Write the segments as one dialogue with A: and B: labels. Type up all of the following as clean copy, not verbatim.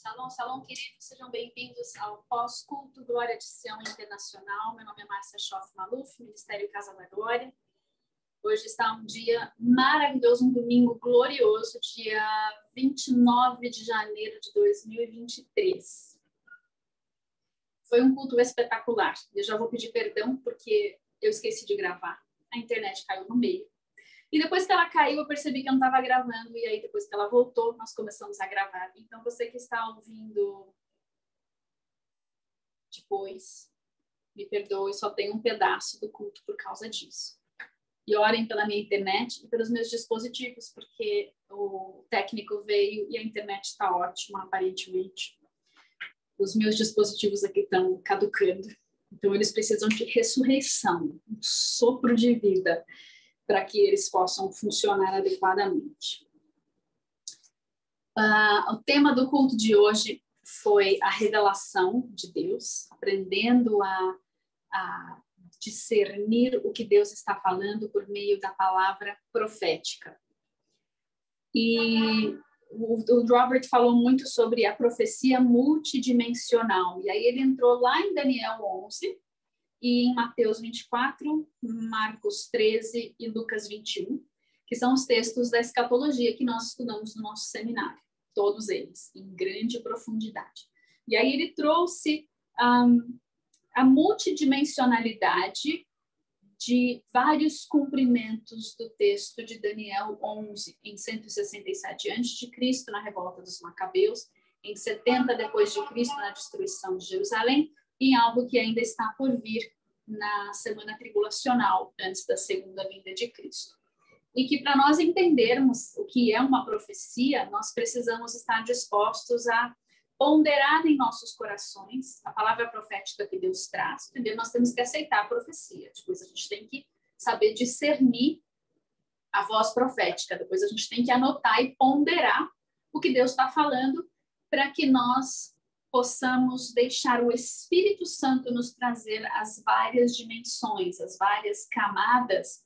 A: Shalom, shalom, queridos, sejam bem-vindos ao pós-culto Glória de Sião Internacional. Meu nome é Márcia Schoff Maluf, Ministério Casa da Glória. Hoje está um dia maravilhoso, um domingo glorioso, dia 29 de janeiro de 2023. Foi um culto espetacular. Eu já vou pedir perdão porque eu esqueci de gravar. A internet caiu no meio. E depois que ela caiu, eu percebi que eu não estava gravando. E aí, depois que ela voltou, nós começamos a gravar. Então, você que está ouvindo depois, me perdoe, só tem um pedaço do culto por causa disso. E orem pela minha internet e pelos meus dispositivos, porque o técnico veio e a internet está ótima, aparentemente. Os meus dispositivos aqui estão caducando. Então, eles precisam de ressurreição, um sopro de vida, para que eles possam funcionar adequadamente. O tema do culto de hoje foi a revelação de Deus, aprendendo a discernir o que Deus está falando por meio da palavra profética. E o Robert falou muito sobre a profecia multidimensional, e aí ele entrou lá em Daniel 11, e em Mateus 24, Marcos 13 e Lucas 21, que são os textos da escatologia que nós estudamos no nosso seminário, todos eles, em grande profundidade. E aí ele trouxe a multidimensionalidade de vários cumprimentos do texto de Daniel 11, em 167 a.C., na revolta dos Macabeus, em 70 depois de Cristo, na destruição de Jerusalém, em algo que ainda está por vir na semana tribulacional, antes da segunda vinda de Cristo. E que para nós entendermos o que é uma profecia, nós precisamos estar dispostos a ponderar em nossos corações a palavra profética que Deus traz. Primeiro, nós temos que aceitar a profecia. Depois, a gente tem que saber discernir a voz profética. Depois, a gente tem que anotar e ponderar o que Deus está falando para que nós possamos deixar o Espírito Santo nos trazer as várias dimensões, as várias camadas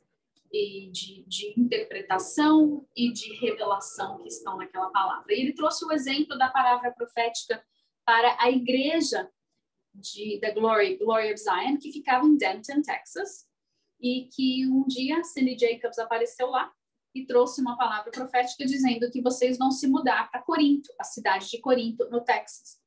A: de interpretação e de revelação que estão naquela palavra. E ele trouxe o exemplo da palavra profética para a igreja da Glory of Zion, que ficava em Denton, Texas, e que um dia Cindy Jacobs apareceu lá e trouxe uma palavra profética dizendo que vocês vão se mudar para Corinto, a cidade de Corinto, no Texas.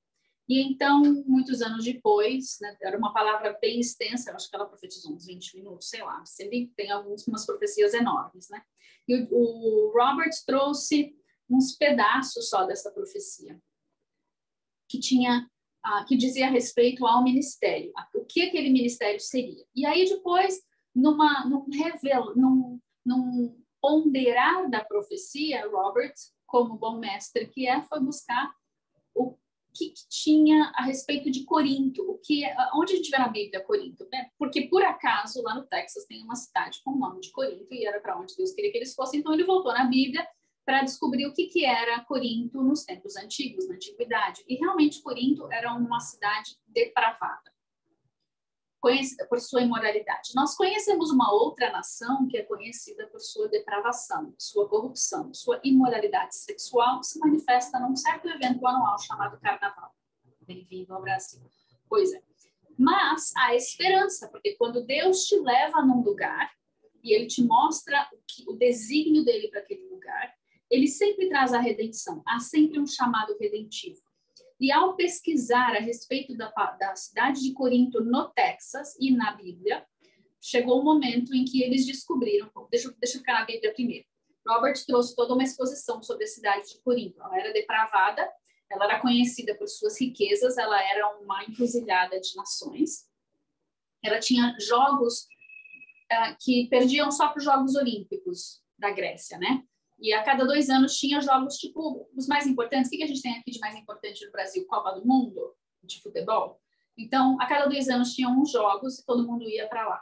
A: E então, muitos anos depois, né, era uma palavra bem extensa, eu acho que ela profetizou uns 20 minutos, sei lá, sempre tem umas profecias enormes, né? E o Robert trouxe uns pedaços só dessa profecia, que dizia a respeito ao ministério, o que aquele ministério seria. E aí depois, num ponderar da profecia, Robert, como bom mestre que é, foi buscar o que tinha a respeito de Corinto, onde a gente vê na Bíblia Corinto, né? Porque por acaso lá no Texas tem uma cidade com o nome de Corinto e era para onde Deus queria que eles fossem, então ele voltou na Bíblia para descobrir o que era Corinto nos tempos antigos, na antiguidade. E realmente Corinto era uma cidade depravada, conhecida por sua imoralidade. Nós conhecemos uma outra nação que é conhecida por sua depravação, sua corrupção, sua imoralidade sexual, que se manifesta num certo evento anual chamado Carnaval. Bem-vindo ao Brasil. Pois é. Mas há esperança, porque quando Deus te leva num lugar e Ele te mostra o desígnio dele para aquele lugar, Ele sempre traz a redenção. Há sempre um chamado redentivo. E ao pesquisar a respeito da cidade de Corinto no Texas e na Bíblia, chegou o momento em que eles descobriram, deixa eu ficar na Bíblia primeiro. Robert trouxe toda uma exposição sobre a cidade de Corinto. Ela era depravada, ela era conhecida por suas riquezas, ela era uma encruzilhada de nações. Ela tinha jogos que perdiam só para os Jogos Olímpicos da Grécia, né? E a cada 2 anos tinha jogos, tipo, os mais importantes. O que a gente tem aqui de mais importante no Brasil? Copa do Mundo de futebol. Então, a cada 2 anos tinha uns jogos e todo mundo ia para lá.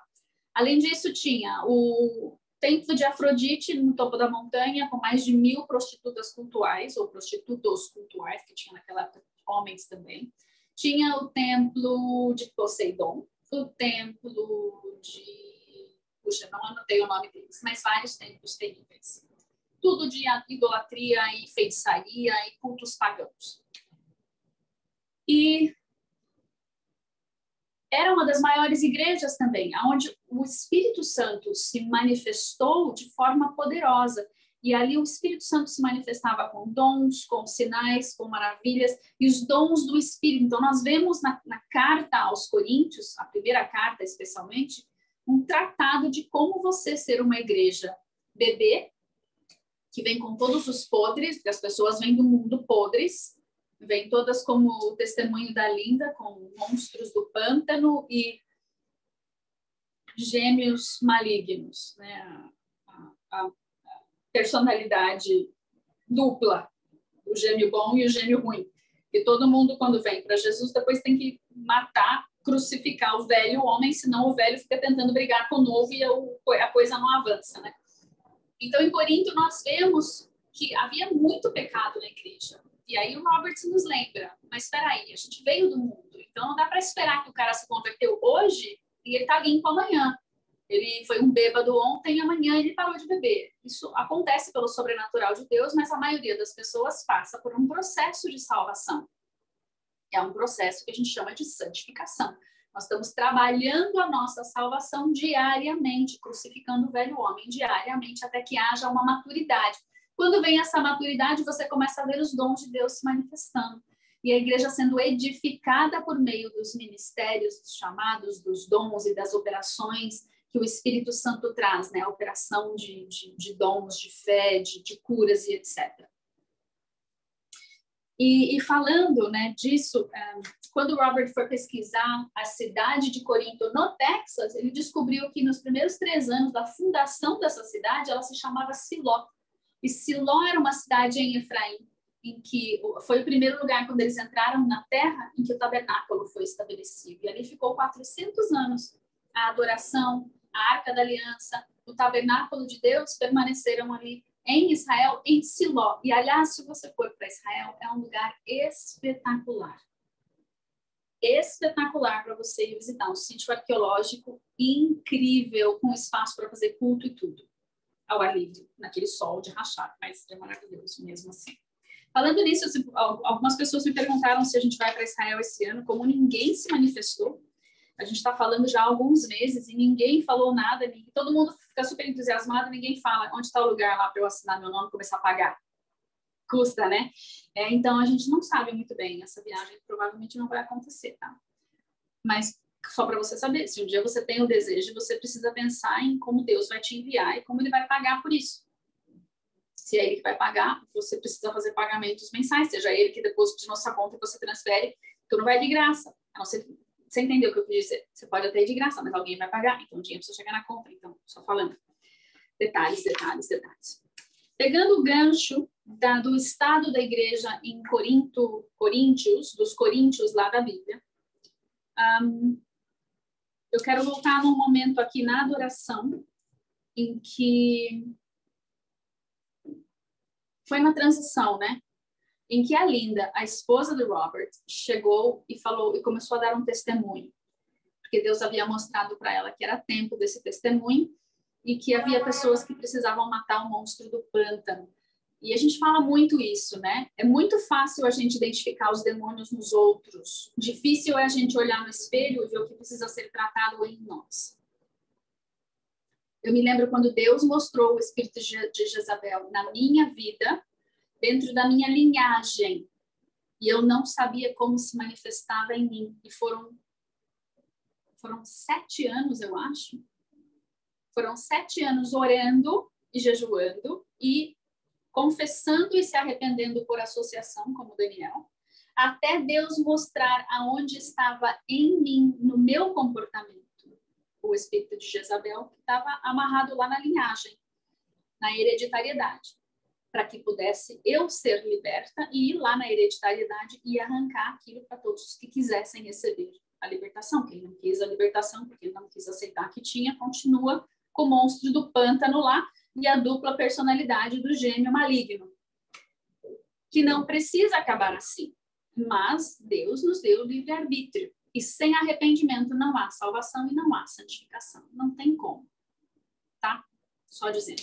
A: Além disso, tinha o templo de Afrodite no topo da montanha, com mais de 1.000 prostitutas cultuais, ou prostitutos cultuais, que tinha naquela época homens também. Tinha o templo de Poseidon, o templo de... Puxa, não anotei o nome deles, mas vários templos terríveis. Tudo de idolatria e feitiçaria e cultos pagãos. E era uma das maiores igrejas também, onde o Espírito Santo se manifestou de forma poderosa. E ali o Espírito Santo se manifestava com dons, com sinais, com maravilhas, e os dons do Espírito. Então, nós vemos na carta aos Coríntios, a primeira carta especialmente, um tratado de como você ser uma igreja bebê, que vem com todos os podres, porque as pessoas vêm do mundo podres, vêm todas como o testemunho da Linda, com monstros do pântano e gêmeos malignos, né? A personalidade dupla, o gêmeo bom e o gêmeo ruim. E todo mundo, quando vem para Jesus, depois tem que matar, crucificar o velho homem, senão o velho fica tentando brigar com o novo e a coisa não avança, né? Então, em Corinto, nós vemos que havia muito pecado na igreja. E aí o Roberts nos lembra, mas espera aí, a gente veio do mundo, então não dá para esperar que o cara se converteu hoje e ele está limpo amanhã. Ele foi um bêbado ontem e amanhã ele parou de beber. Isso acontece pelo sobrenatural de Deus, mas a maioria das pessoas passa por um processo de salvação. É um processo que a gente chama de santificação. Nós estamos trabalhando a nossa salvação diariamente, crucificando o velho homem diariamente, até que haja uma maturidade. Quando vem essa maturidade, você começa a ver os dons de Deus se manifestando. E a igreja sendo edificada por meio dos ministérios, dos chamados, dos dons e das operações que o Espírito Santo traz, né? A operação de dons, de fé, de curas e etc. E falando, né, disso, quando o Robert foi pesquisar a cidade de Corinto, no Texas, ele descobriu que nos primeiros 3 anos da fundação dessa cidade, ela se chamava Siló. E Siló era uma cidade em Efraim, em que foi o primeiro lugar, quando eles entraram na terra, em que o tabernáculo foi estabelecido. E ali ficou 400 anos. A adoração, a Arca da Aliança, o tabernáculo de Deus permaneceram ali em Israel, em Siló. E, aliás, se você for para Israel, é um lugar espetacular. Espetacular para você ir visitar. Um sítio arqueológico incrível, com espaço para fazer culto e tudo. Ao ar livre, naquele sol de rachar, mas é maravilhoso mesmo assim. Falando nisso, algumas pessoas me perguntaram se a gente vai para Israel esse ano, como ninguém se manifestou. A gente está falando já há alguns meses e ninguém falou nada, todo mundo fica super entusiasmado, ninguém fala onde está o lugar lá para eu assinar meu nome e começar a pagar. Custa, né? Então, a gente não sabe muito bem, essa viagem provavelmente não vai acontecer, tá? Mas só para você saber, se um dia você tem o desejo, você precisa pensar em como Deus vai te enviar e como ele vai pagar por isso. Se é ele que vai pagar, você precisa fazer pagamentos mensais, seja ele que deposite de nossa conta e você transfere, então não vai de graça, a não ser. Você entendeu o que eu quis dizer? Você pode até ir de graça, mas alguém vai pagar, então o dinheiro precisa chegar na conta. Então, só falando. Detalhes. Pegando o gancho do estado da igreja em Coríntios, dos Coríntios lá da Bíblia, eu quero voltar num momento aqui na adoração, em que foi uma transição, né? Em que a Linda, a esposa do Robert, chegou e falou e começou a dar um testemunho, porque Deus havia mostrado para ela que era tempo desse testemunho e que havia pessoas que precisavam matar o monstro do pântano. E a gente fala muito isso, né? É muito fácil a gente identificar os demônios nos outros. Difícil é a gente olhar no espelho e ver o que precisa ser tratado em nós. Eu me lembro quando Deus mostrou o espírito de Jezabel na minha vida, dentro da minha linhagem, e eu não sabia como se manifestava em mim. E foram 7 anos, eu acho. Foram 7 anos orando e jejuando e confessando e se arrependendo por associação, como Daniel, até Deus mostrar aonde estava em mim, no meu comportamento, o espírito de Jezabel, que estava amarrado lá na linhagem, na hereditariedade, para que pudesse eu ser liberta e ir lá na hereditariedade e arrancar aquilo para todos os que quisessem receber a libertação. Quem não quis a libertação, porque não quis aceitar que tinha, continua com o monstro do pântano lá e a dupla personalidade do gêmeo maligno, que não precisa acabar assim. Mas Deus nos deu livre-arbítrio. E sem arrependimento não há salvação e não há santificação. Não tem como. Tá? Só dizendo.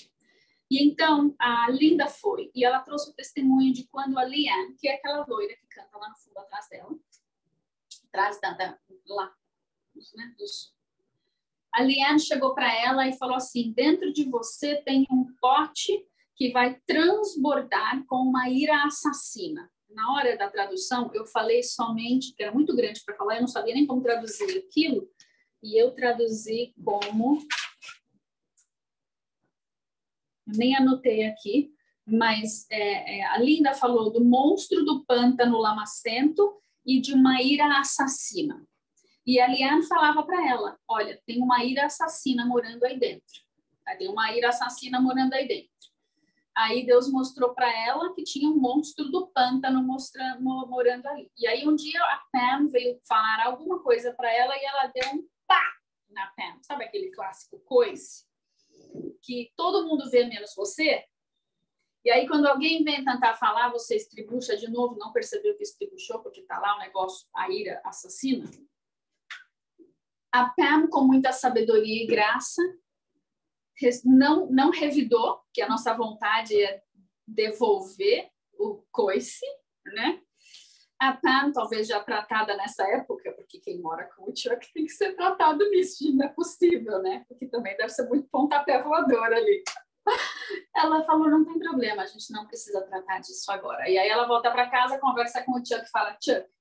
A: E então, a Linda foi. E ela trouxe o testemunho de quando a Leanne, que é aquela loira que canta lá no fundo atrás dela, atrás lá, né, a Liane chegou para ela e falou assim, dentro de você tem um pote que vai transbordar com uma ira assassina. Na hora da tradução, eu falei somente, que era muito grande para falar, eu não sabia nem como traduzir aquilo, e eu traduzi como... Eu nem anotei aqui, mas a Linda falou do monstro do pântano lamacento e de uma ira assassina. E a Liane falava para ela, olha, tem uma ira assassina morando aí dentro. Tem uma ira assassina morando aí dentro. Aí Deus mostrou para ela que tinha um monstro do pântano morando ali. E aí um dia a Pam veio falar alguma coisa para ela e ela deu um pá na Pam. Sabe aquele clássico coice? Que todo mundo vê menos você? E aí quando alguém vem tentar falar, você estribucha de novo, não percebeu que estribuchou, porque está lá o negócio, a ira assassina. A Pam, com muita sabedoria e graça, não revidou, que a nossa vontade é devolver o coice, né? A Pam, talvez já tratada nessa época, porque quem mora com o Chuck tem que ser tratado nisso, não é possível, né? Porque também deve ser muito pontapé voador ali. Ela falou, não tem problema, a gente não precisa tratar disso agora. E aí ela volta para casa, conversa com o Chuck e fala, Chuck,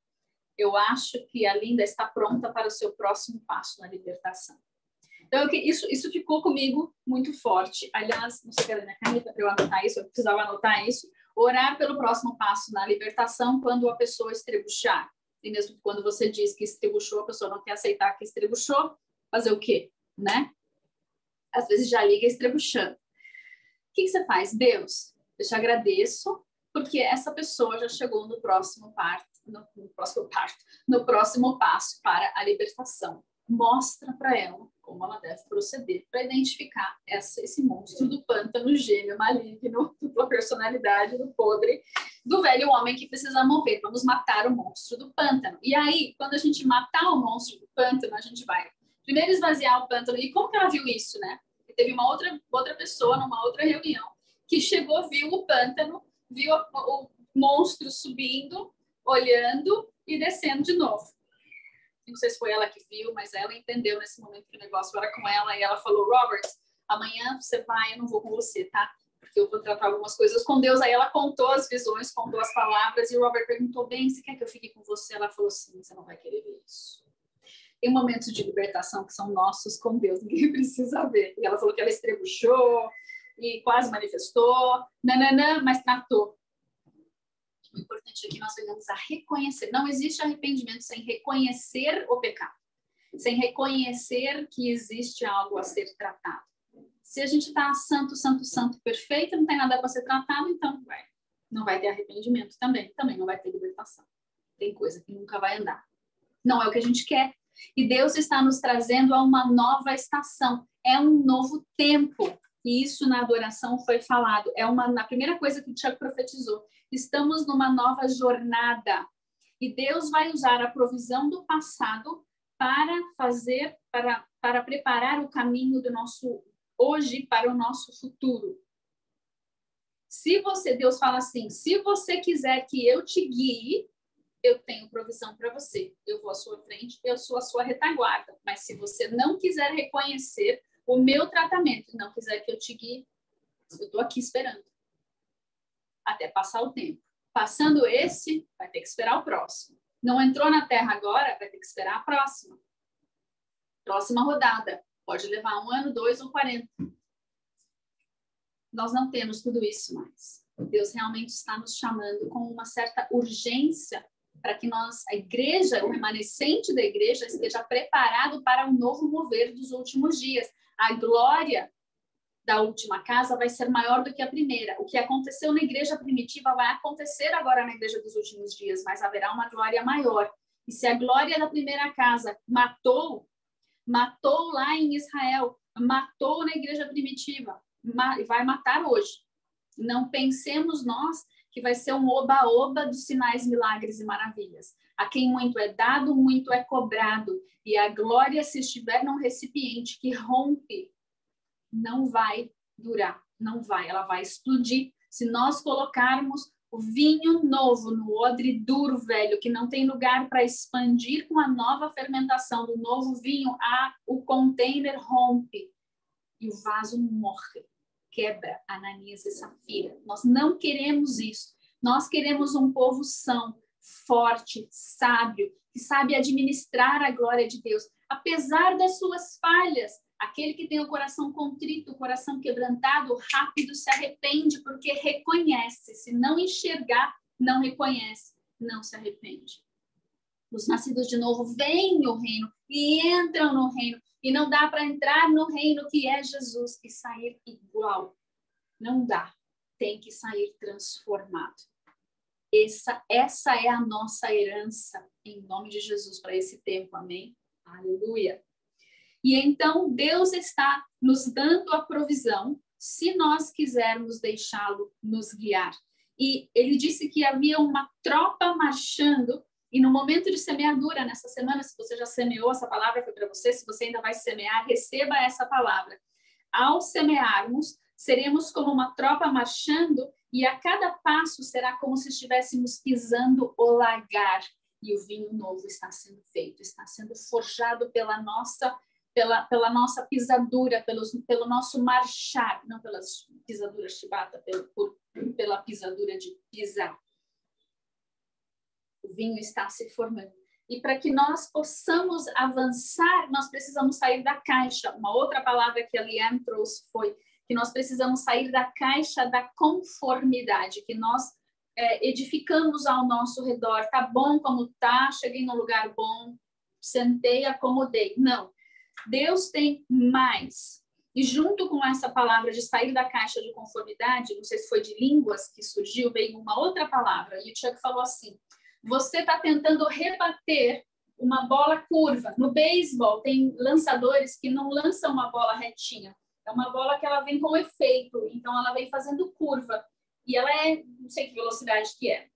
A: eu acho que a Linda está pronta para o seu próximo passo na libertação. Então, isso ficou comigo muito forte. Aliás, não sei se era minha caneta para eu anotar isso, eu precisava anotar isso. Orar pelo próximo passo na libertação quando a pessoa estrebuchar. E mesmo quando você diz que estrebuchou, a pessoa não quer aceitar que estrebuchou, fazer o quê? Né? Às vezes já liga estrebuchando. O que você faz? Deus, eu te agradeço, porque essa pessoa já chegou no próximo passo para a libertação. Mostra para ela como ela deve proceder para identificar esse monstro do pântano, gêmeo, maligno, dupla personalidade, do podre, do velho homem que precisa morrer. Vamos matar o monstro do pântano. E aí, quando a gente matar o monstro do pântano, a gente vai primeiro esvaziar o pântano. E como que ela viu isso, né? Teve uma outra pessoa numa outra reunião que chegou, viu o pântano, viu o monstro subindo, olhando e descendo de novo. Não sei se foi ela que viu, mas ela entendeu nesse momento que o negócio era com ela e ela falou, Robert, amanhã você vai, eu não vou com você, tá? Porque eu vou tratar algumas coisas com Deus. Aí ela contou as visões, contou as palavras e o Robert perguntou, bem, você quer que eu fique com você? Ela falou, sim, você não vai querer ver isso. Tem momentos de libertação que são nossos com Deus, ninguém precisa ver. E ela falou que ela estrebuchou e quase manifestou, mas tratou. O importante é que nós venhamos a reconhecer. Não existe arrependimento sem reconhecer o pecado, sem reconhecer que existe algo a ser tratado. Se a gente está santo, perfeito, não tem nada para ser tratado, então não vai ter arrependimento também não vai ter libertação. Tem coisa que nunca vai andar. Não é o que a gente quer. E Deus está nos trazendo a uma nova estação. É um novo tempo. E isso na adoração foi falado. Na primeira coisa que o Chuck profetizou. Estamos numa nova jornada. E Deus vai usar a provisão do passado para preparar o caminho do nosso hoje para o nosso futuro. Deus fala assim, se você quiser que eu te guie, eu tenho provisão para você. Eu vou à sua frente, eu sou a sua retaguarda. Mas se você não quiser reconhecer o meu tratamento, não quiser que eu te guie, eu estou aqui esperando. Até passar o tempo. Passando esse, vai ter que esperar o próximo. Não entrou na terra agora, vai ter que esperar a próxima. Próxima rodada. Pode levar 1 ano, 2 ou 40. Nós não temos tudo isso mais. Deus realmente está nos chamando com uma certa urgência para que a igreja, o remanescente da igreja, esteja preparado para um novo mover dos últimos dias. A glória da última casa vai ser maior do que a primeira. O que aconteceu na igreja primitiva vai acontecer agora na igreja dos últimos dias, mas haverá uma glória maior. E se a glória da primeira casa matou lá em Israel, matou na igreja primitiva, e vai matar hoje. Não pensemos nós que vai ser um oba-oba dos sinais, milagres e maravilhas. A quem muito é dado, muito é cobrado. E a glória, se estiver num recipiente que rompe, não vai durar, não vai, ela vai explodir. Se nós colocarmos O vinho novo no odre duro, velho, que não tem lugar para expandir com a nova fermentação do novo vinho, o container rompe e o vaso morre, quebra, Ananias e Safira. Nós não queremos isso. Nós queremos um povo são, forte, sábio, que sabe administrar a glória de Deus, apesar das suas falhas. Aquele que tem o coração contrito, o coração quebrantado, rápido se arrepende, porque reconhece. Se não enxergar, não reconhece, não se arrepende. Os nascidos de novo veem o reino e entram no reino. E não dá para entrar no reino que é Jesus e sair igual. Não dá. Tem que sair transformado. Essa é a nossa herança, em nome de Jesus, para esse tempo. Amém? Aleluia. E então Deus está nos dando a provisão, se nós quisermos deixá-lo nos guiar. E ele disse que havia uma tropa marchando, e no momento de semeadura, nessa semana, se você já semeou, essa palavra foi para você, se você ainda vai semear, receba essa palavra. Ao semearmos, seremos como uma tropa marchando, e a cada passo será como se estivéssemos pisando o lagar. E o vinho novo está sendo feito, está sendo forjado pela nossa pisadura, pelo nosso marchar, não pelas pisaduras chibata, pela pisadura de pisar. O vinho está se formando. E para que nós possamos avançar, nós precisamos sair da caixa. Uma outra palavra que a Liane trouxe foi que nós precisamos sair da caixa da conformidade, que nós edificamos ao nosso redor. Tá bom como tá, cheguei num lugar bom, sentei, acomodei. Não. Deus tem mais. E junto com essa palavra de sair da caixa de conformidade, não sei se foi de línguas que surgiu, veio uma outra palavra. E o Chuck falou assim, você está tentando rebater uma bola curva. No beisebol, tem lançadores que não lançam uma bola retinha. É uma bola que ela vem com efeito. Então, ela vem fazendo curva. E ela não sei que velocidade que é.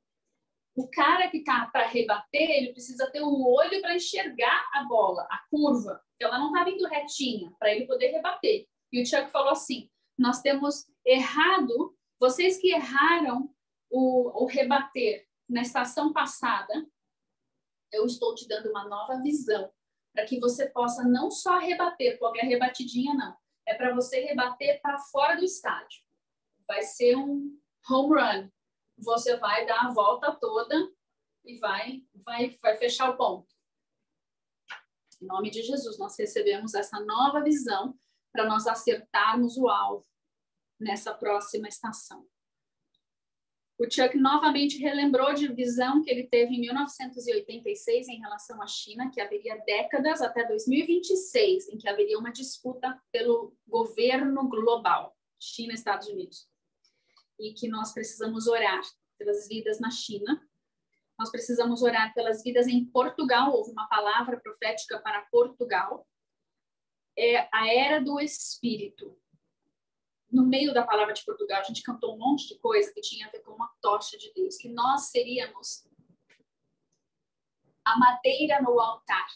A: O cara que está para rebater, ele precisa ter o olho para enxergar a bola, a curva. Ela não está vindo retinha, para ele poder rebater. E o Chuck falou assim, nós temos errado, vocês que erraram o rebater na estação passada, eu estou te dando uma nova visão, para que você possa não só rebater, qualquer rebatidinha não, é para você rebater para fora do estádio. Vai ser um home run. Você vai dar a volta toda e vai fechar o ponto. Em nome de Jesus, nós recebemos essa nova visão para nós acertarmos o alvo nessa próxima estação. O Chuck novamente relembrou de visão que ele teve em 1986 em relação à China, que haveria décadas até 2026, em que haveria uma disputa pelo governo global, China e Estados Unidos. E que nós precisamos orar pelas vidas na China, nós precisamos orar pelas vidas em Portugal. Houve uma palavra profética para Portugal. É a era do Espírito. No meio da palavra de Portugal, a gente cantou um monte de coisa que tinha a ver com uma tocha de Deus, que nós seríamos a madeira no altar.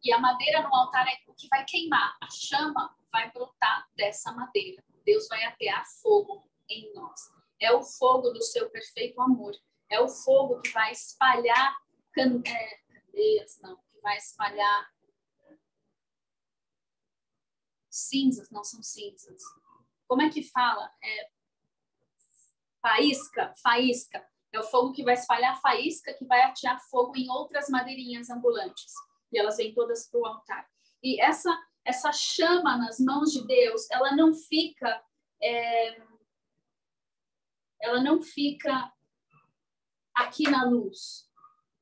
A: E a madeira no altar é o que vai queimar, a chama vai brotar dessa madeira. Deus vai atear fogo em nós. É o fogo do seu perfeito amor. É o fogo que vai espalhar candeias, não, que vai espalhar cinzas, não são cinzas. Como é que fala? Faísca. É o fogo que vai espalhar faísca, que vai atear fogo em outras madeirinhas ambulantes. E elas vêm todas para o altar. E essa chama nas mãos de Deus, ela não fica aqui na luz.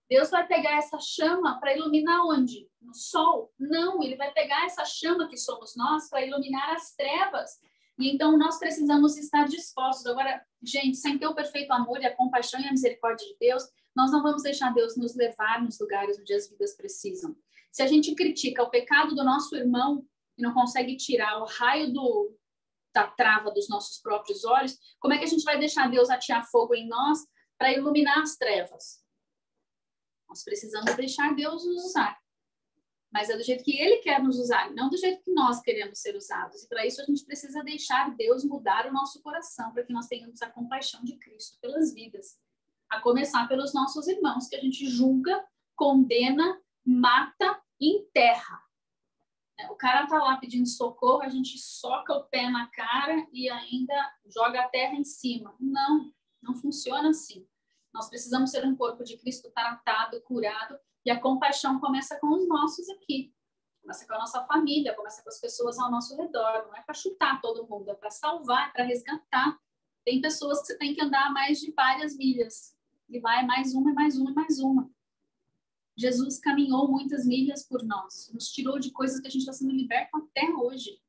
A: Deus vai pegar essa chama para iluminar onde? No sol? Não, ele vai pegar essa chama que somos nós para iluminar as trevas. E então nós precisamos estar dispostos. Agora, gente, sem ter o perfeito amor e a compaixão e a misericórdia de Deus, nós não vamos deixar Deus nos levar nos lugares onde as vidas precisam. Se a gente critica o pecado do nosso irmão e não consegue tirar o raio da trava dos nossos próprios olhos, como é que a gente vai deixar Deus atear fogo em nós para iluminar as trevas? Nós precisamos deixar Deus nos usar. mas é do jeito que ele quer nos usar, não do jeito que nós queremos ser usados. E para isso a gente precisa deixar Deus mudar o nosso coração, para que nós tenhamos a compaixão de Cristo pelas vidas. A começar pelos nossos irmãos, que a gente julga, condena, mata e enterra. O cara está lá pedindo socorro, a gente soca o pé na cara e ainda joga a terra em cima. Não, não funciona assim. Nós precisamos ser um corpo de Cristo tratado, curado, e a compaixão começa com os nossos aqui. Começa com a nossa família, começa com as pessoas ao nosso redor. Não é para chutar todo mundo, é para salvar, é para resgatar. Tem pessoas que você tem que andar mais de várias milhas. E vai mais uma, e mais uma, e mais uma. Jesus caminhou muitas milhas por nós. Nos tirou de coisas que a gente está sendo liberto até hoje.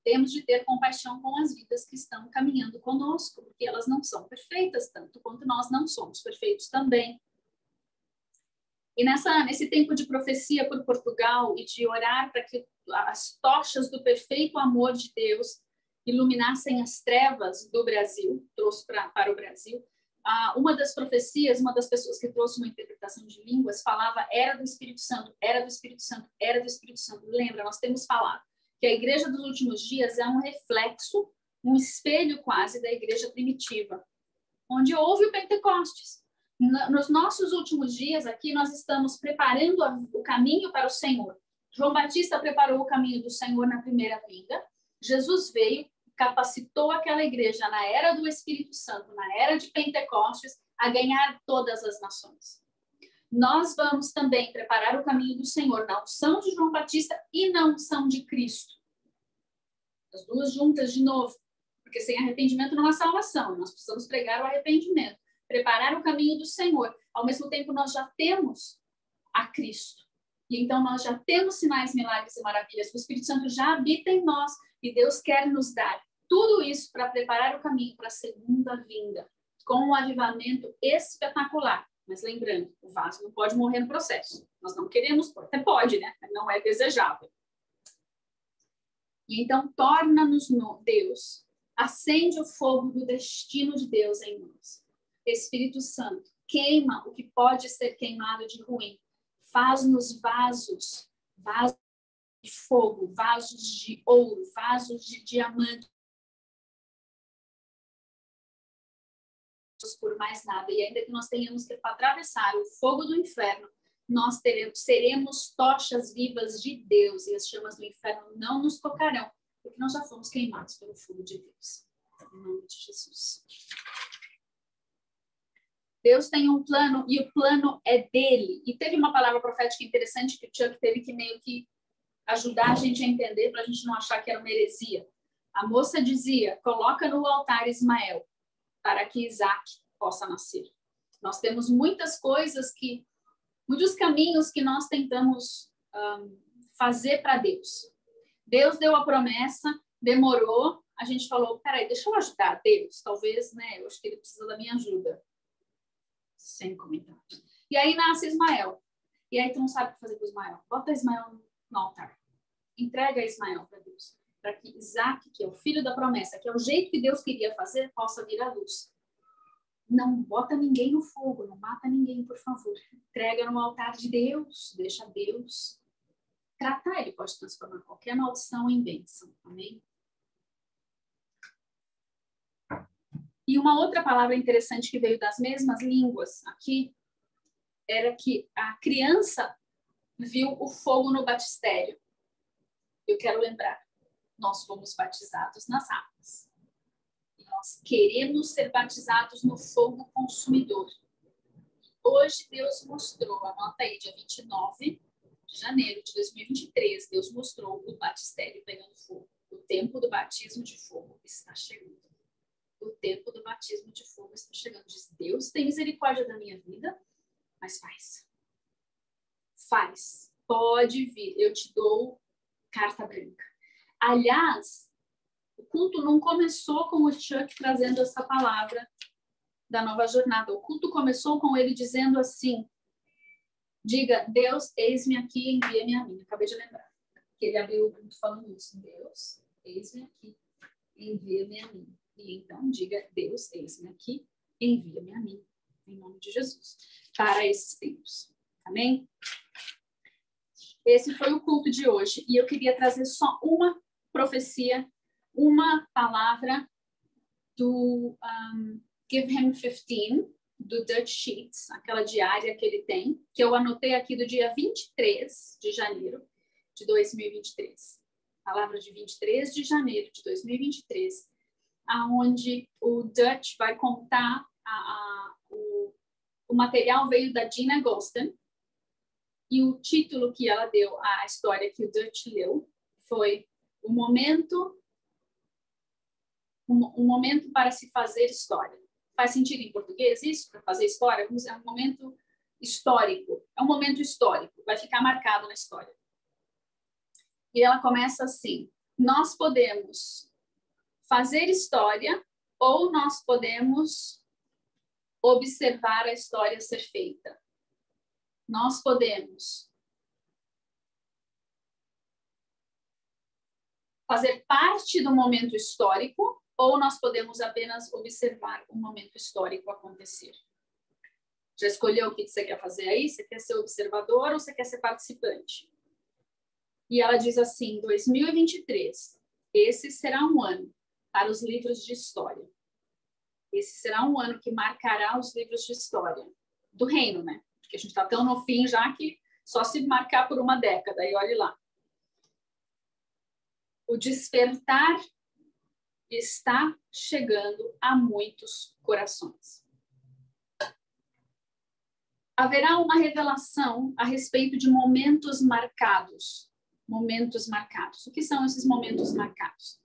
A: Temos de ter compaixão com as vidas que estão caminhando conosco, porque elas não são perfeitas, tanto quanto nós não somos perfeitos também. E nesse tempo de profecia por Portugal e de orar para que as tochas do perfeito amor de Deus iluminassem as trevas do Brasil, trouxe para o Brasil, uma das profecias, uma das pessoas que trouxe uma interpretação de línguas, falava era do Espírito Santo, era do Espírito Santo, era do Espírito Santo. Lembra, nós temos falado que a igreja dos últimos dias é um reflexo, um espelho quase da igreja primitiva, onde houve o Pentecostes. Nos nossos últimos dias aqui, nós estamos preparando o caminho para o Senhor. João Batista preparou o caminho do Senhor na primeira vinda. Jesus veio, capacitou aquela igreja na era do Espírito Santo, na era de Pentecostes, a ganhar todas as nações. Nós vamos também preparar o caminho do Senhor na unção de João Batista e na unção de Cristo. As duas juntas de novo, porque sem arrependimento não há salvação. Nós precisamos pregar o arrependimento, preparar o caminho do Senhor. Ao mesmo tempo, nós já temos a Cristo. E então nós já temos sinais, milagres e maravilhas. O Espírito Santo já habita em nós e Deus quer nos dar tudo isso para preparar o caminho para a segunda vinda, com um avivamento espetacular. Mas lembrando, o vaso não pode morrer no processo. Nós não queremos, até pode, né? Não é desejável. E então, torna-nos Deus, acende o fogo do destino de Deus em nós. Espírito Santo, queima o que pode ser queimado de ruim. Faz-nos vasos de fogo, vasos de ouro, vasos de diamante. Por mais nada. E ainda que nós tenhamos que atravessar o fogo do inferno, nós seremos tochas vivas de Deus e as chamas do inferno não nos tocarão, porque nós já fomos queimados pelo fogo de Deus. Em nome de Jesus. Deus tem um plano e o plano é dele. E teve uma palavra profética interessante que o Chuck teve que meio que ajudar a gente a entender para a gente não achar que era uma heresia. A moça dizia, coloca no altar Ismael, para que Isaac possa nascer. Nós temos muitas coisas muitos caminhos que nós tentamos fazer para Deus. Deus deu a promessa, demorou, a gente falou, peraí, deixa eu ajudar Deus, talvez, né, eu acho que ele precisa da minha ajuda. Sem comentários. E aí nasce Ismael. E aí tu não sabe o que fazer com Ismael. Bota Ismael no altar. Entrega Ismael para Deus. Para que Isaac, que é o filho da promessa, que é o jeito que Deus queria fazer, possa vir à luz. Não bota ninguém no fogo, não mata ninguém, por favor. Entrega no altar de Deus, deixa Deus tratar. Ele pode transformar qualquer maldição em bênção. Amém? E uma outra palavra interessante que veio das mesmas línguas aqui era que a criança viu o fogo no batistério. Eu quero lembrar, nós fomos batizados nas águas. E nós queremos ser batizados no fogo consumidor. Hoje Deus mostrou, anota aí, dia 29 de janeiro de 2023, Deus mostrou o batistério pegando fogo. O tempo do batismo de fogo está chegando. O tempo do batismo de fogo está chegando. Diz, Deus tem misericórdia da minha vida, mas faz. Faz. Pode vir. Eu te dou carta branca. Aliás, o culto não começou com o Chuck trazendo essa palavra da nova jornada. O culto começou com ele dizendo assim, diga, Deus, eis-me aqui, envia-me a mim. Acabei de lembrar. Que ele abriu o culto falando isso. Deus, eis-me aqui, envia-me a mim. E então diga, Deus, eis-me aqui, envia-me a mim, em nome de Jesus, para esses tempos. Amém? esse foi o culto de hoje. E eu queria trazer só uma profecia, uma palavra do Give Him 15, do Dutch Sheets, aquela diária que ele tem, que eu anotei aqui do dia 23 de janeiro de 2023. Palavra de 23 de janeiro de 2023, aonde o Dutch vai contar o material veio da Gina Golston, e o título que ela deu à história que o Dutch leu foi um momento para se fazer história. Faz sentido em português isso? Para fazer história? É um momento histórico. É um momento histórico. Vai ficar marcado na história. E ela começa assim: nós podemos fazer história ou nós podemos observar a história ser feita. Nós podemos fazer parte do momento histórico ou nós podemos apenas observar o momento histórico acontecer. Já escolheu o que você quer fazer aí? Você quer ser observador ou você quer ser participante? E ela diz assim, 2023, esse será um ano para os livros de história. Esse será um ano que marcará os livros de história do reino, né? Porque a gente está tão no fim já que só se marcar por uma década, e olhe lá. O despertar está chegando a muitos corações. Haverá uma revelação a respeito de momentos marcados. Momentos marcados. O que são esses momentos marcados?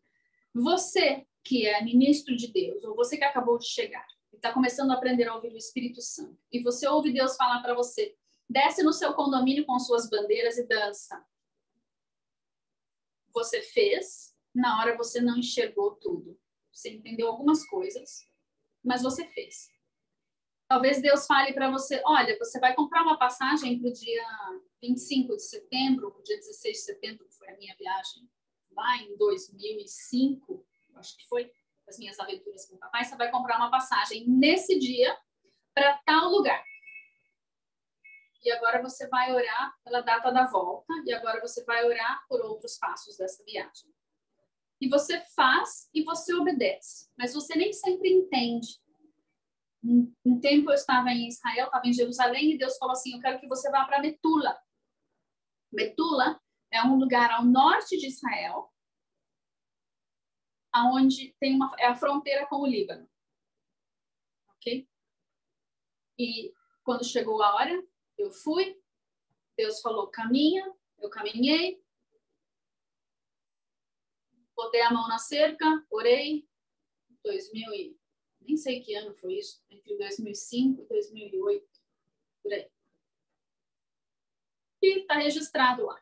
A: Você que é ministro de Deus, ou você que acabou de chegar, e está começando a aprender a ouvir o Espírito Santo, e você ouve Deus falar para você, desce no seu condomínio com suas bandeiras e dança. Você fez, na hora você não enxergou tudo. Você entendeu algumas coisas, mas você fez. Talvez Deus fale para você, olha, você vai comprar uma passagem para o dia 25 de setembro, para o dia 16 de setembro, que foi a minha viagem lá em 2005, acho que foi as minhas aventuras com o papai, você vai comprar uma passagem nesse dia para tal lugar. E agora você vai orar pela data da volta, e agora você vai orar por outros passos dessa viagem. E você faz e você obedece, mas você nem sempre entende. Um tempo eu estava em Israel, estava em Jerusalém, e Deus falou assim, eu quero que você vá para Metula. Metula é um lugar ao norte de Israel, onde tem é a fronteira com o Líbano. Ok? E quando chegou a hora, eu fui, Deus falou, caminha, eu caminhei, botei a mão na cerca, orei, nem sei que ano foi isso, entre 2005 e 2008, por aí. E está registrado lá.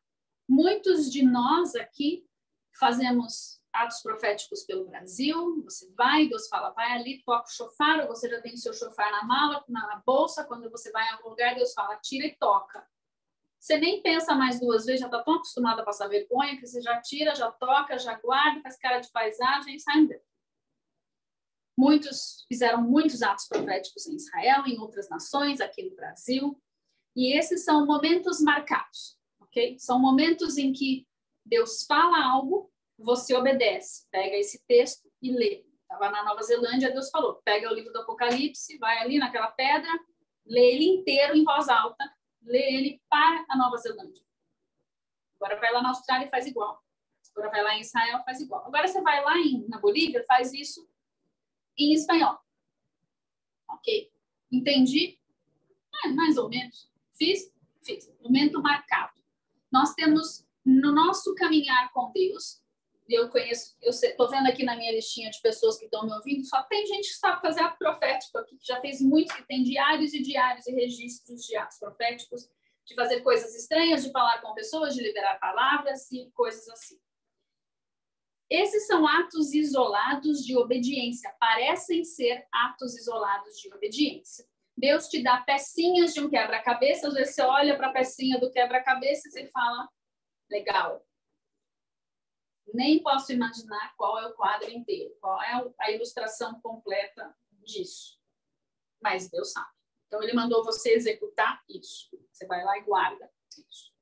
A: Muitos de nós aqui fazemos atos proféticos pelo Brasil, você vai, Deus fala, vai ali, toca o chofar, ou você já tem o seu chofar na mala, na bolsa, quando você vai em algum lugar, Deus fala, tira e toca. Você nem pensa mais duas vezes, já está tão acostumado a passar vergonha, que você já tira, já toca, já guarda, faz cara de paisagem e sai andando. Muitos fizeram muitos atos proféticos em Israel, em outras nações, aqui no Brasil, e esses são momentos marcados, ok? São momentos em que Deus fala algo, você obedece, pega esse texto e lê. Estava na Nova Zelândia, Deus falou, pega o livro do Apocalipse, vai ali naquela pedra, lê ele inteiro em voz alta, lê ele para a Nova Zelândia. Agora vai lá na Austrália e faz igual. Agora vai lá em Israel e faz igual. Agora você vai lá na Bolívia, faz isso em espanhol. Ok? Entendi? Mais ou menos. Fiz? Fiz. Momento marcado. Nós temos, no nosso caminhar com Deus, eu estou vendo aqui na minha listinha de pessoas que estão me ouvindo, só tem gente que sabe fazer ato profético aqui, que já fez muito, que tem diários e diários e registros de atos proféticos, de fazer coisas estranhas, de falar com pessoas, de liberar palavras e coisas assim. Esses são atos isolados de obediência, parecem ser atos isolados de obediência. Deus te dá pecinhas de um quebra-cabeça, às vezes você olha para a pecinha do quebra-cabeça e você fala, legal. Nem posso imaginar qual é o quadro inteiro, qual é a ilustração completa disso. Mas Deus sabe. Então, ele mandou você executar isso. Você vai lá e guarda isso.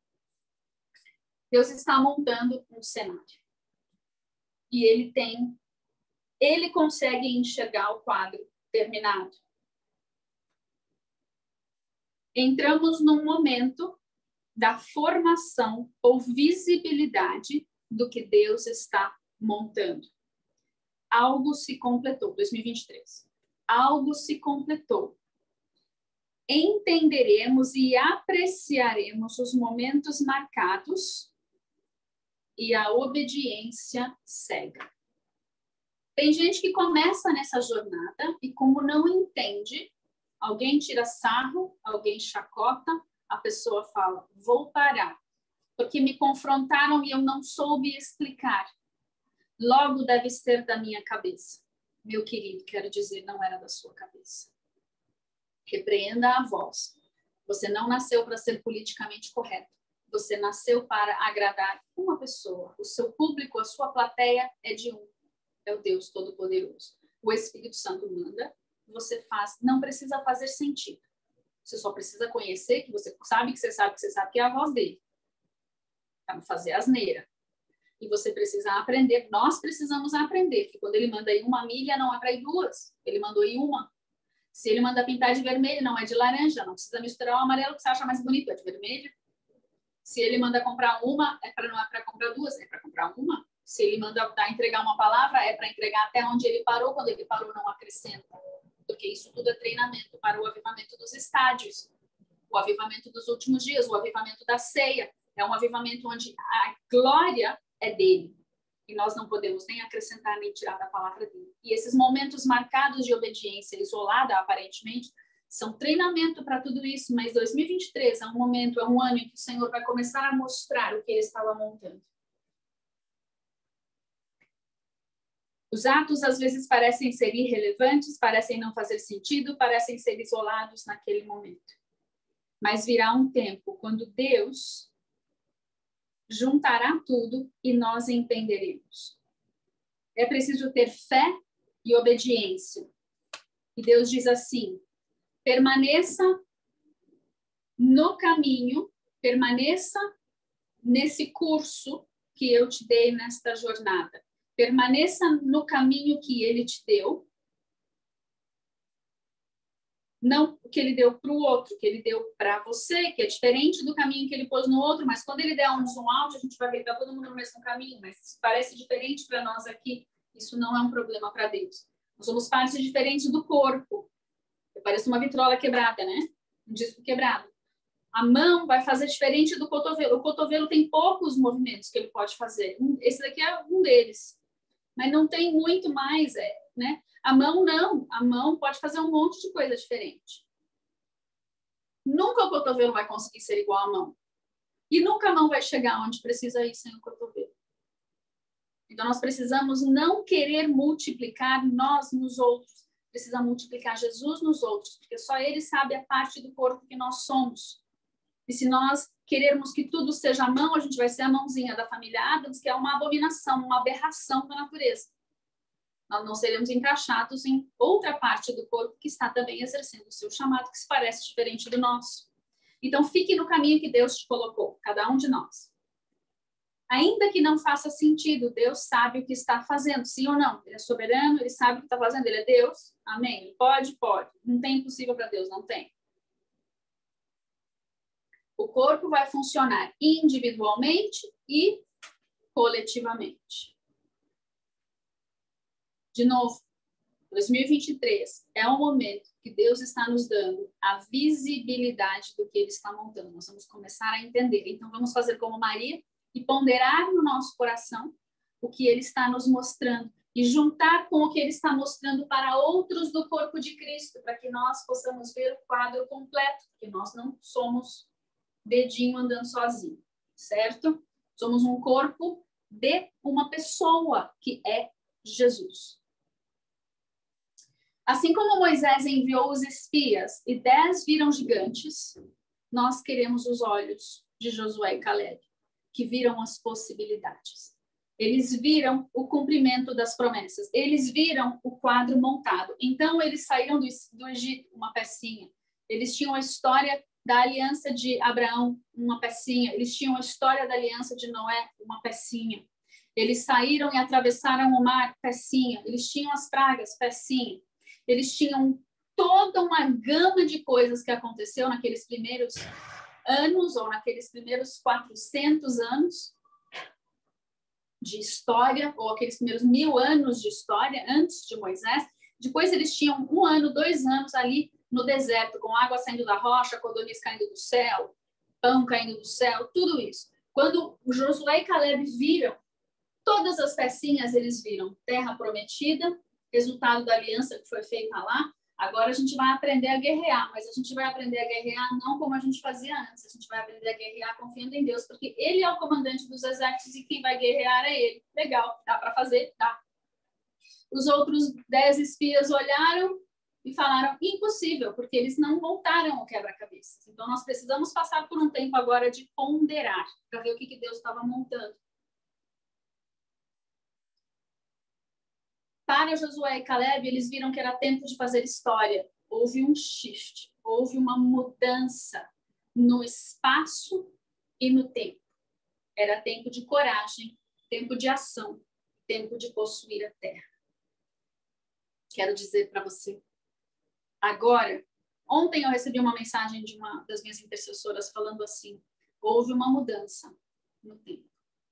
A: Deus está montando um cenário. E ele consegue enxergar o quadro terminado. Entramos num momento da formação ou visibilidade do que Deus está montando. Algo se completou, 2023. Algo se completou. Entenderemos e apreciaremos os momentos marcados e a obediência cega. Tem gente que começa nessa jornada e, como não entende, alguém tira sarro, alguém chacota, a pessoa fala, vou parar, porque me confrontaram e eu não soube explicar. Logo deve ser da minha cabeça. Meu querido, quero dizer, não era da sua cabeça. Repreenda a voz. Você não nasceu para ser politicamente correto. Você nasceu para agradar uma pessoa. O seu público, a sua plateia é de um. É o Deus Todo-Poderoso. O Espírito Santo manda, você faz. Não precisa fazer sentido. Você só precisa conhecer que você sabe que é a voz dele. Para não fazer asneira. E você precisa aprender. Nós precisamos aprender que quando ele manda ir 1 milha, não é para ir 2. Ele mandou ir 1. Se ele manda pintar de vermelho, não é de laranja. Não precisa misturar o amarelo que você acha mais bonito, é de vermelho. Se ele manda comprar não é para comprar 2, é para comprar 1. Se ele manda entregar uma palavra, é para entregar até onde ele parou. Quando ele parou, não acrescenta. Porque isso tudo é treinamento para o avivamento dos estádios. O avivamento dos últimos dias, o avivamento da ceia. É um avivamento onde a glória é dele. E nós não podemos nem acrescentar nem tirar da palavra dele. E esses momentos marcados de obediência isolada, aparentemente, são treinamento para tudo isso. Mas 2023 é um momento, é um ano em que o Senhor vai começar a mostrar o que ele estava montando. Os atos, às vezes, parecem ser irrelevantes, parecem não fazer sentido, parecem ser isolados naquele momento. Mas virá um tempo quando Deus juntará tudo e nós entenderemos. É preciso ter fé e obediência. E Deus diz assim, permaneça no caminho, permaneça nesse curso que eu te dei nesta jornada. Permaneça no caminho que ele te deu. Não o que ele deu para o outro, que ele deu para você, que é diferente do caminho que ele pôs no outro, mas quando ele der um zoom out, a gente vai ver que está todo mundo no mesmo caminho, mas parece diferente para nós aqui, isso não é um problema para Deus. Nós somos partes diferentes do corpo. Parece uma vitrola quebrada, né? Um disco quebrado. A mão vai fazer diferente do cotovelo. O cotovelo tem poucos movimentos que ele pode fazer. Esse daqui é um deles. Mas não tem muito mais, né? A mão não. A mão pode fazer um monte de coisa diferente. Nunca o cotovelo vai conseguir ser igual à mão. E nunca a mão vai chegar onde precisa ir sem o cotovelo. Então, nós precisamos não querer multiplicar nós nos outros. Precisa multiplicar Jesus nos outros, porque só ele sabe a parte do corpo que nós somos. E se nós querermos que tudo seja a mão, a gente vai ser a mãozinha da família Adams, que é uma abominação, uma aberração da natureza. Nós não seremos encaixados em outra parte do corpo que está também exercendo o seu chamado, que se parece diferente do nosso. Então, fique no caminho que Deus te colocou, cada um de nós. Ainda que não faça sentido, Deus sabe o que está fazendo, sim ou não? Ele é soberano, ele sabe o que está fazendo, ele é Deus. Amém? Ele pode? Pode. Não tem impossível para Deus, não tem. O corpo vai funcionar individualmente e coletivamente. De novo, 2023 é um momento que Deus está nos dando a visibilidade do que ele está montando. Nós vamos começar a entender. Então, vamos fazer como Maria e ponderar no nosso coração o que ele está nos mostrando e juntar com o que ele está mostrando para outros do corpo de Cristo, para que nós possamos ver o quadro completo, porque nós não somos dedinho andando sozinho, certo? Somos um corpo de uma pessoa, que é Jesus. Assim como Moisés enviou os espias e 10 viram gigantes, nós queremos os olhos de Josué e Caleb, que viram as possibilidades. Eles viram o cumprimento das promessas. Eles viram o quadro montado. Então, eles saíram do Egito, uma pecinha. Eles tinham a história da aliança de Abraão, uma pecinha. Eles tinham a história da aliança de Noé, uma pecinha. Eles saíram e atravessaram o mar, pecinha. Eles tinham as pragas, pecinha. Eles tinham toda uma gama de coisas que aconteceu naqueles primeiros anos, ou naqueles primeiros 400 anos de história, ou aqueles primeiros 1000 anos de história, antes de Moisés. Depois eles tinham 1 ano, 2 anos ali no deserto, com água saindo da rocha, codorniz caindo do céu, pão caindo do céu, tudo isso. Quando Josué e Caleb viram todas as pecinhas, eles viram terra prometida, resultado da aliança que foi feita lá. Agora a gente vai aprender a guerrear, mas a gente vai aprender a guerrear não como a gente fazia antes. A gente vai aprender a guerrear confiando em Deus, porque Ele é o comandante dos exércitos e quem vai guerrear é Ele. Legal, dá para fazer? Dá. Os outros 10 espias olharam e falaram impossível, porque eles não montaram o quebra-cabeças. Então nós precisamos passar por um tempo agora de ponderar, para ver o que Deus estava montando. Para Josué e Caleb, eles viram que era tempo de fazer história. Houve um shift, houve uma mudança no espaço e no tempo. Era tempo de coragem, tempo de ação, tempo de possuir a terra. Quero dizer para você, agora, ontem eu recebi uma mensagem de uma das minhas intercessoras falando assim, houve uma mudança no tempo,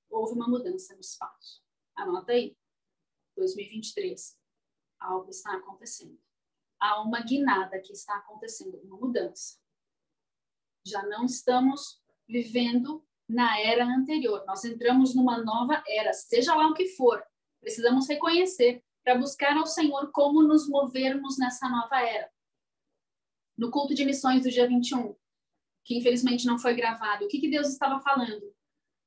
A: houve uma mudança no espaço. Anota aí. 2023, algo está acontecendo. Há uma guinada que está acontecendo, uma mudança. Já não estamos vivendo na era anterior. Nós entramos numa nova era, seja lá o que for. Precisamos reconhecer para buscar ao Senhor como nos movermos nessa nova era. No culto de missões do dia 21, que infelizmente não foi gravado, o que Deus estava falando?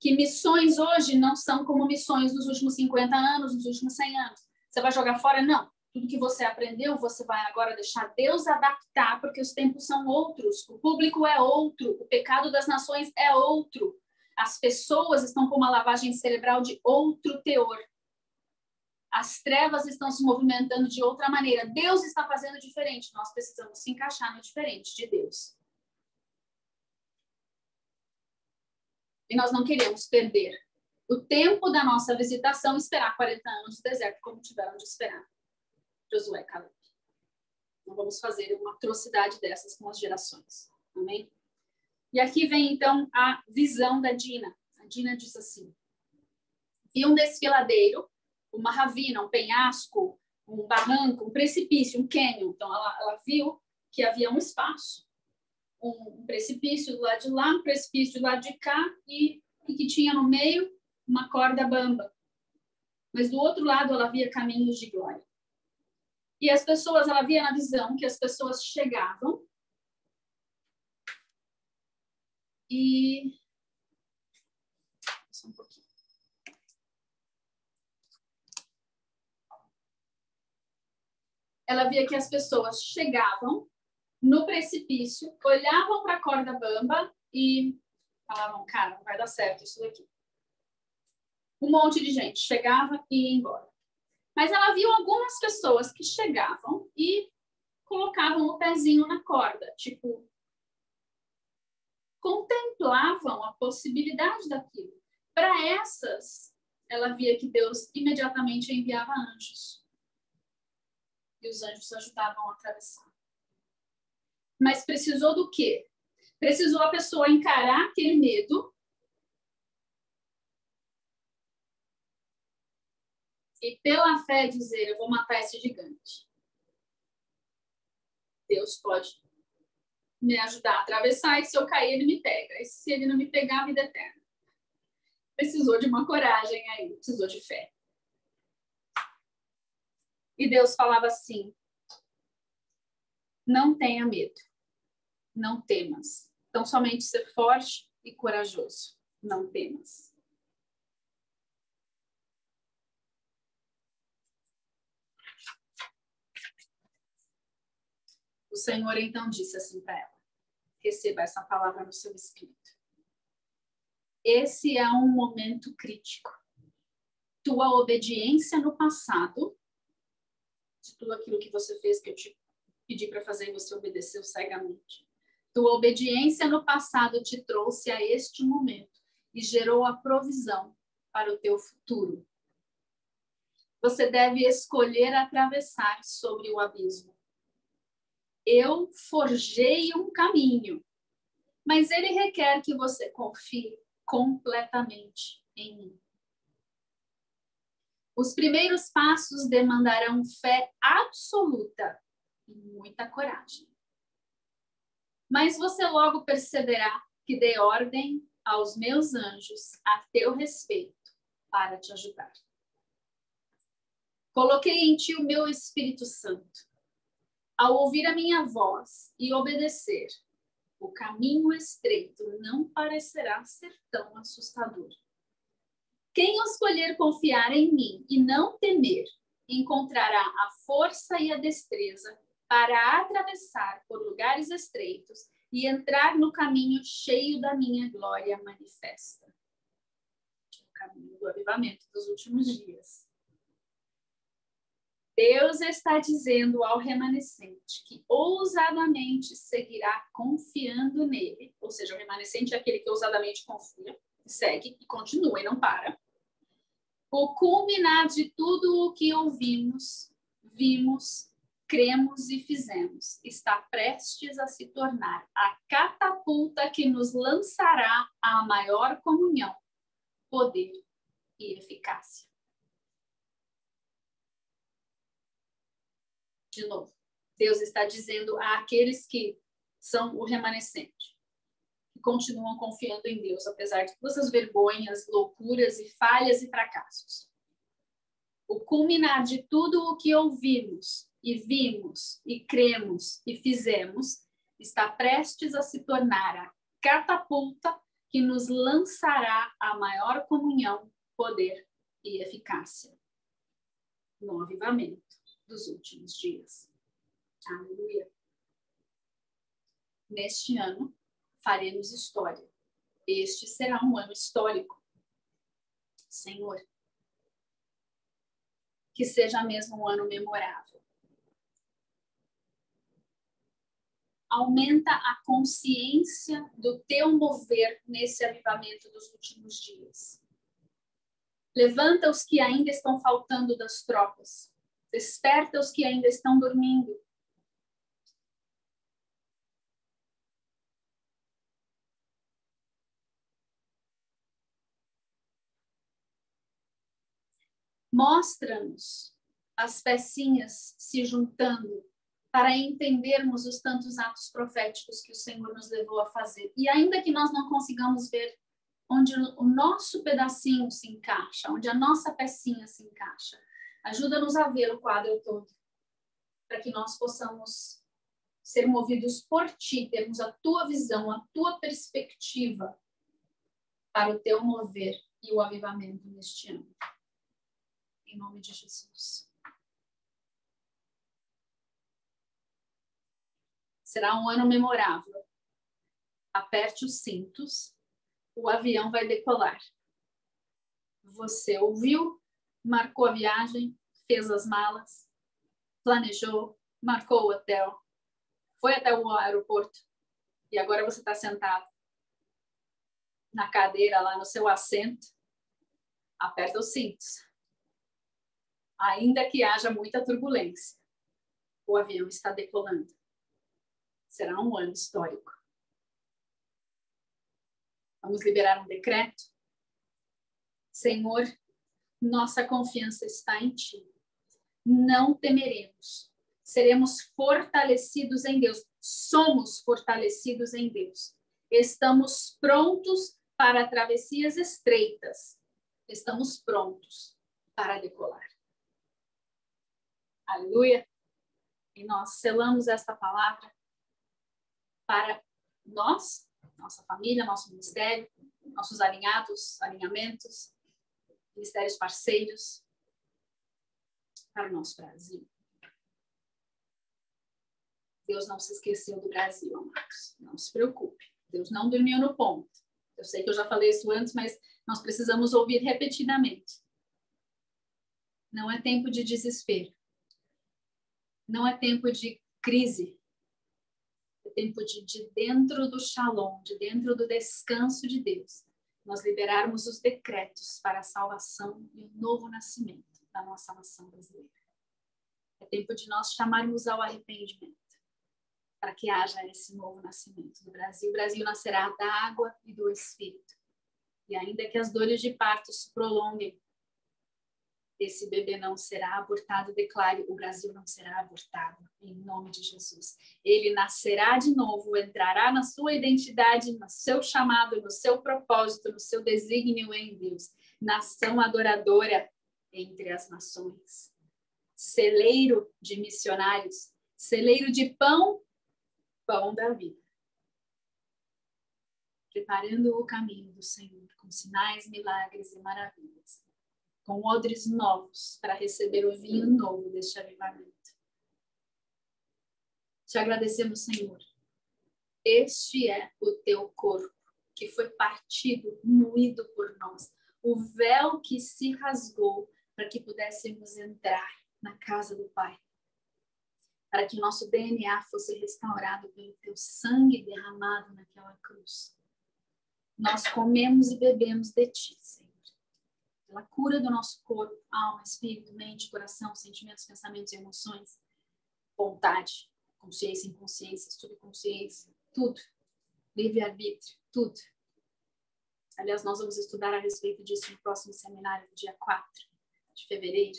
A: Que missões hoje não são como missões dos últimos 50 anos, dos últimos 100 anos. Você vai jogar fora? Não. Tudo que você aprendeu, você vai agora deixar Deus adaptar, porque os tempos são outros, o público é outro, o pecado das nações é outro. As pessoas estão com uma lavagem cerebral de outro teor. As trevas estão se movimentando de outra maneira. Deus está fazendo diferente. Nós precisamos se encaixar no diferente de Deus. E nós não queremos perder o tempo da nossa visitação e esperar 40 anos no deserto, como tiveram de esperar Josué e Caleb. Não vamos fazer uma atrocidade dessas com as gerações. Amém? E aqui vem, então, a visão da Dina. A Dina diz assim, vi um desfiladeiro, uma ravina, um penhasco, um barranco, um precipício, um cânion. Então, ela viu que havia um espaço, um precipício do lado de lá, um precipício do lado de cá e que tinha no meio uma corda bamba. Mas do outro lado ela via caminhos de glória. E as pessoas, ela via na visão que as pessoas chegavam e... Só um pouquinho. Ela via que as pessoas chegavam no precipício, olhavam para a corda bamba e falavam, cara, não vai dar certo isso daqui. Um monte de gente chegava e ia embora. Mas ela viu algumas pessoas que chegavam e colocavam o pezinho na corda, tipo, contemplavam a possibilidade daquilo. Para essas, ela via que Deus imediatamente enviava anjos. E os anjos ajudavam a atravessar. Mas precisou do quê? Precisou a pessoa encarar aquele medo e pela fé dizer, eu vou matar esse gigante. Deus pode me ajudar a atravessar e se eu cair, ele me pega. E se ele não me pegar, a vida é eterna. Precisou de uma coragem aí, precisou de fé. E Deus falava assim, não tenha medo, não temas. Então, somente ser forte e corajoso, não temas. O Senhor então disse assim para ela, receba essa palavra no seu espírito. Esse é um momento crítico. Tua obediência no passado, de tudo aquilo que você fez, que eu te pedi para fazer e você obedeceu cegamente, Tua obediência no passado te trouxe a este momento e gerou a provisão para o teu futuro. Você deve escolher atravessar sobre o abismo. Eu forjei um caminho, mas ele requer que você confie completamente em mim. Os primeiros passos demandarão fé absoluta e muita coragem. Mas você logo perceberá que dei ordem aos meus anjos a teu respeito para te ajudar. Coloquei em ti o meu Espírito Santo. Ao ouvir a minha voz e obedecer, o caminho estreito não parecerá ser tão assustador. Quem escolher confiar em mim e não temer, encontrará a força e a destreza para atravessar por lugares estreitos e entrar no caminho cheio da minha glória manifesta. O caminho do avivamento dos últimos dias. Deus está dizendo ao remanescente que ousadamente seguirá confiando nele. Ou seja, o remanescente é aquele que ousadamente confia, segue e continua e não para. O culminar de tudo o que ouvimos, vimos, cremos e fizemos está prestes a se tornar a catapulta que nos lançará à maior comunhão, poder e eficácia. De novo, Deus está dizendo àqueles que são o remanescente, que continuam confiando em Deus, apesar de todas as vergonhas, loucuras e falhas e fracassos. O culminar de tudo o que ouvimos e vimos e cremos e fizemos está prestes a se tornar a catapulta que nos lançará à maior comunhão, poder e eficácia no avivamento dos últimos dias. Aleluia. Neste ano, faremos história. Este será um ano histórico. Senhor, que seja mesmo um ano memorável. Aumenta a consciência do teu mover nesse avivamento dos últimos dias. Levanta os que ainda estão faltando das tropas. Desperta os que ainda estão dormindo. Mostra-nos as pecinhas se juntando para entendermos os tantos atos proféticos que o Senhor nos levou a fazer. E ainda que nós não consigamos ver onde o nosso pedacinho se encaixa, onde a nossa pecinha se encaixa, ajuda-nos a ver o quadro todo, para que nós possamos ser movidos por Ti, termos a Tua visão, a Tua perspectiva para o Teu mover e o avivamento neste ano. Em nome de Jesus. Será um ano memorável. Aperte os cintos, o avião vai decolar. Você ouviu, marcou a viagem, fez as malas, planejou, marcou o hotel, foi até o aeroporto e agora você está sentado na cadeira, lá no seu assento. Aperta os cintos. Ainda que haja muita turbulência, o avião está decolando. Será um ano histórico. Vamos liberar um decreto. Senhor, nossa confiança está em Ti. Não temeremos. Seremos fortalecidos em Deus. Somos fortalecidos em Deus. Estamos prontos para travessias estreitas. Estamos prontos para decolar. Aleluia. E nós selamos esta palavra para nós, nossa família, nosso ministério, nossos alinhamentos, ministérios parceiros, para o nosso Brasil. Deus não se esqueceu do Brasil, amados. Não se preocupe. Deus não dormiu no ponto. Eu sei que eu já falei isso antes, mas nós precisamos ouvir repetidamente. Não é tempo de desespero. Não é tempo de crise. É tempo de dentro do shalom, de dentro do descanso de Deus, nós liberarmos os decretos para a salvação e o novo nascimento da nossa nação brasileira. É tempo de nós chamarmos ao arrependimento, para que haja esse novo nascimento do Brasil. O Brasil nascerá da água e do Espírito. E ainda que as dores de parto se prolonguem, esse bebê não será abortado. Declare, o Brasil não será abortado, em nome de Jesus. Ele nascerá de novo, entrará na sua identidade, no seu chamado, no seu propósito, no seu desígnio em Deus. Nação adoradora entre as nações. Celeiro de missionários, celeiro de pão, pão da vida. Preparando o caminho do Senhor com sinais, milagres e maravilhas. Com odres novos para receber o vinho novo deste avivamento. Te agradecemos, Senhor. Este é o teu corpo, que foi partido, moído por nós. O véu que se rasgou para que pudéssemos entrar na casa do Pai. Para que o nosso DNA fosse restaurado pelo teu sangue derramado naquela cruz. Nós comemos e bebemos de ti, Senhor. Pela cura do nosso corpo, alma, espírito, mente, coração, sentimentos, pensamentos e emoções, vontade, consciência, inconsciência, subconsciência, tudo, livre-arbítrio, tudo. Aliás, nós vamos estudar a respeito disso no próximo seminário, no dia 4 de fevereiro.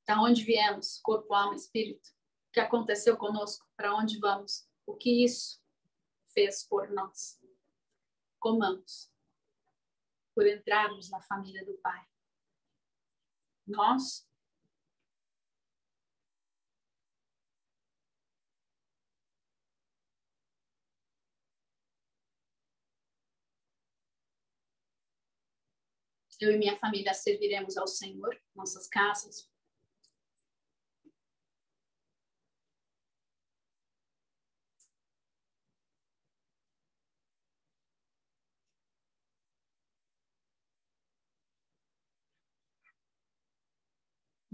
A: Da onde viemos, corpo, alma, espírito, o que aconteceu conosco, para onde vamos, o que isso fez por nós. Comamos. Por entrarmos na família do Pai. Nós eu e minha família serviremos ao Senhor, nossas casas.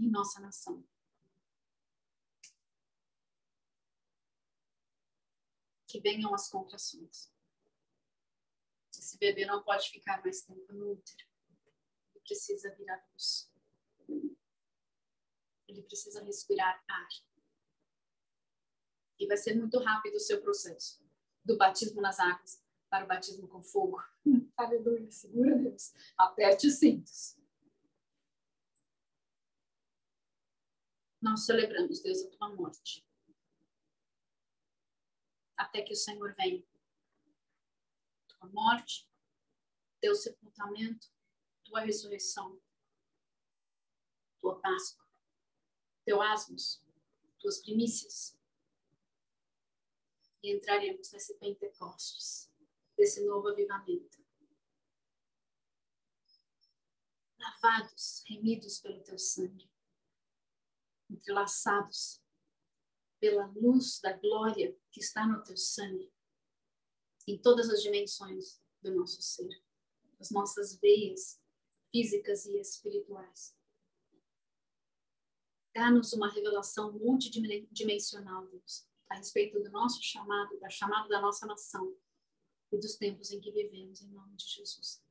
A: E nossa nação. Que venham as contrações. Esse bebê não pode ficar mais tempo no útero. Ele precisa vir à luz. Ele precisa respirar ar. E vai ser muito rápido o seu processo. Do batismo nas águas para o batismo com fogo. Aleluia, segura Deus. Aperte os cintos. Nós celebramos, Deus, a tua morte. Até que o Senhor venha. Tua morte, teu sepultamento, tua ressurreição, tua Páscoa, teu asmos, tuas primícias. E entraremos nesse Pentecostes, desse novo avivamento. Lavados, remidos pelo teu sangue. Entrelaçados pela luz da glória que está no teu sangue, em todas as dimensões do nosso ser, as nossas veias físicas e espirituais. Dá-nos uma revelação multidimensional, Deus, a respeito do nosso chamado, da chamada da nossa nação e dos tempos em que vivemos, em nome de Jesus.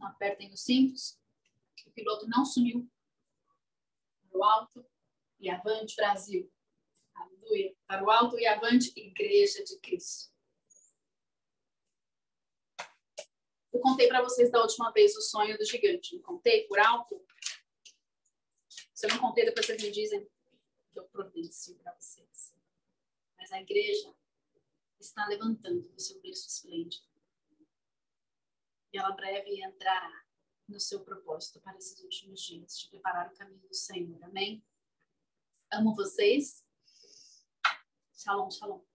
A: Não apertem os cintos. O piloto não sumiu. Para o alto e avante, Brasil. Aleluia. Para o alto e avante, Igreja de Cristo. Eu contei para vocês da última vez o sonho do gigante. Não contei por alto? Se eu não contei, depois vocês me dizem que eu providencio para vocês. Mas a igreja está levantando do seu berço esplêndido. E ela breve entrará no seu propósito para esses últimos dias, de preparar o caminho do Senhor. Amém? Amo vocês. Shalom, shalom.